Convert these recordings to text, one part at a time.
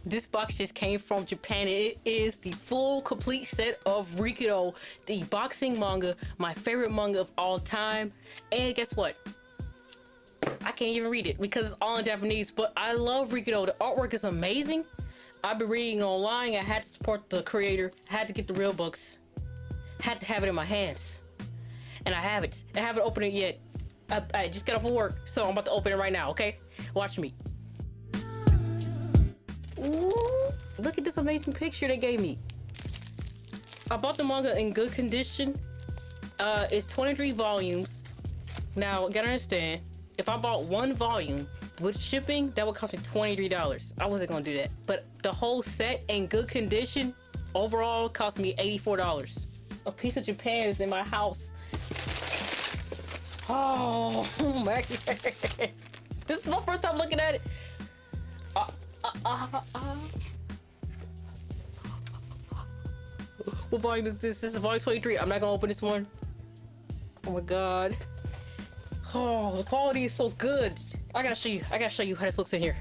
This box just came from Japan. It is the full complete set of Rikudo, the boxing manga, my favorite manga of all time. And guess what? I can't even read it because it's all in Japanese, but I love Rikudo. The artwork is amazing. I've been reading online. I had to support the creator. I had to get the real books. Had to have it in my hands. And I have it. I haven't opened it yet. I just got off of work, so I'm about to open it right now, okay? Watch me. Ooh, look at this amazing picture they gave me. I bought the manga in good condition. It's 23 volumes. Now, you gotta understand, if I bought one volume with shipping, that would cost me $23. I wasn't gonna do that. But the whole set in good condition, overall, cost me $84. A piece of Japan is in my house. Oh my God. This is my first time looking at it. What volume is this? This is volume 23. I'm not gonna open this one. Oh my God. Oh, the quality is so good. I gotta show you how this looks in here.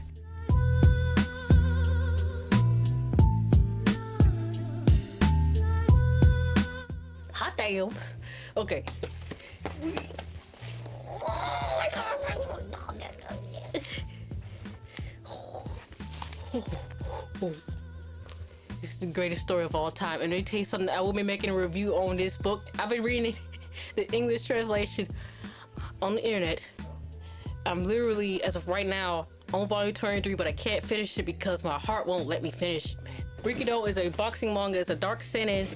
Hot damn. Okay. This is the greatest story of all time. And let me tell you something, I will be making a review on this book. I've been reading the English translation on the internet. I'm literally, as of right now, on volume 23, but I can't finish it because my heart won't let me finish it, man. Rikudo is a boxing manga. It's a dark seinen.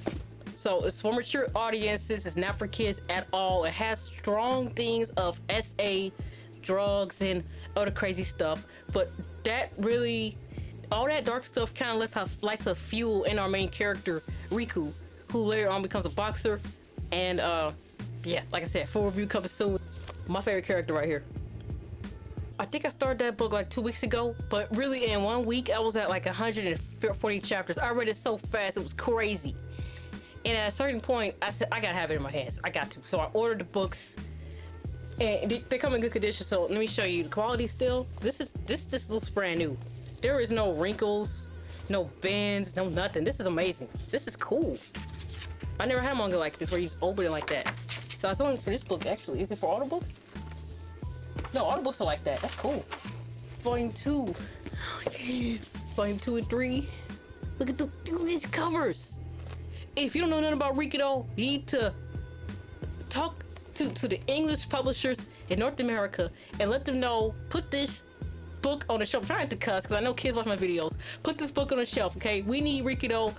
So it's for mature audiences. It's not for kids at all. It has strong themes of SA, drugs, and other crazy stuff. But that really, all that dark stuff kind of lights a fuel in our main character, Riku, who later on becomes a boxer. And yeah, like I said, full review coming soon. My favorite character right here. I think I started that book like 2 weeks ago, but really in 1 week, I was at like 140 chapters. I read it so fast, it was crazy. And at a certain point, I said, I gotta have it in my hands. I got to. So I ordered the books, and they come in good condition. So let me show you the quality still. This looks brand new. There is no wrinkles, no bends, no nothing. This is amazing. This is cool. I never had manga like this where you just open it like that. So I was only for this book actually. Is it for all the books? No, all the books are like that. That's cool. Volume 2. Volume 2 and 3. Look at these covers. If you don't know nothing about Rikudo, you need to talk to the English publishers in North America and let them know, put this book on the shelf. I'm trying to cuss because I know kids watch my videos. Put this book on the shelf, okay? We need Rikudo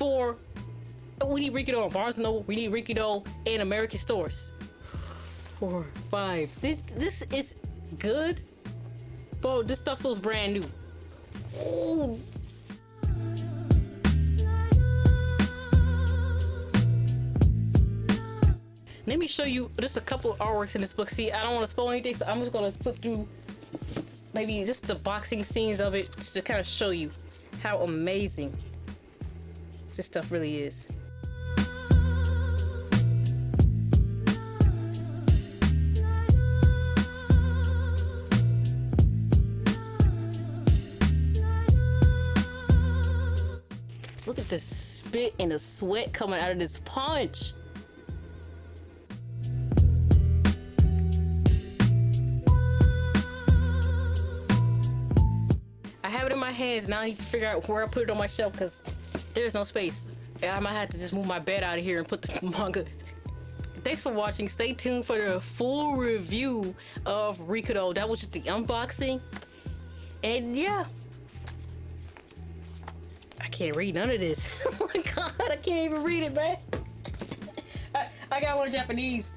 on Barnes & Noble. We need Rikudo in American stores. 4, 5. This is good. Bro, this stuff feels brand new. Ooh. Let me show you just a couple of artworks in this book. See, I don't want to spoil anything, so I'm just gonna flip through maybe just the boxing scenes of it, just to kind of show you how amazing this stuff really is. Look at the spit and the sweat coming out of this punch. I have it in my hands. Now I need to figure out where I put it on my shelf because there's no space. I might have to just move my bed out of here and put the manga. Thanks for watching. Stay tuned for the full review of Rikudo. That was just the unboxing. And yeah. I can't read none of this. Oh my God, I can't even read it, man. I got one in Japanese.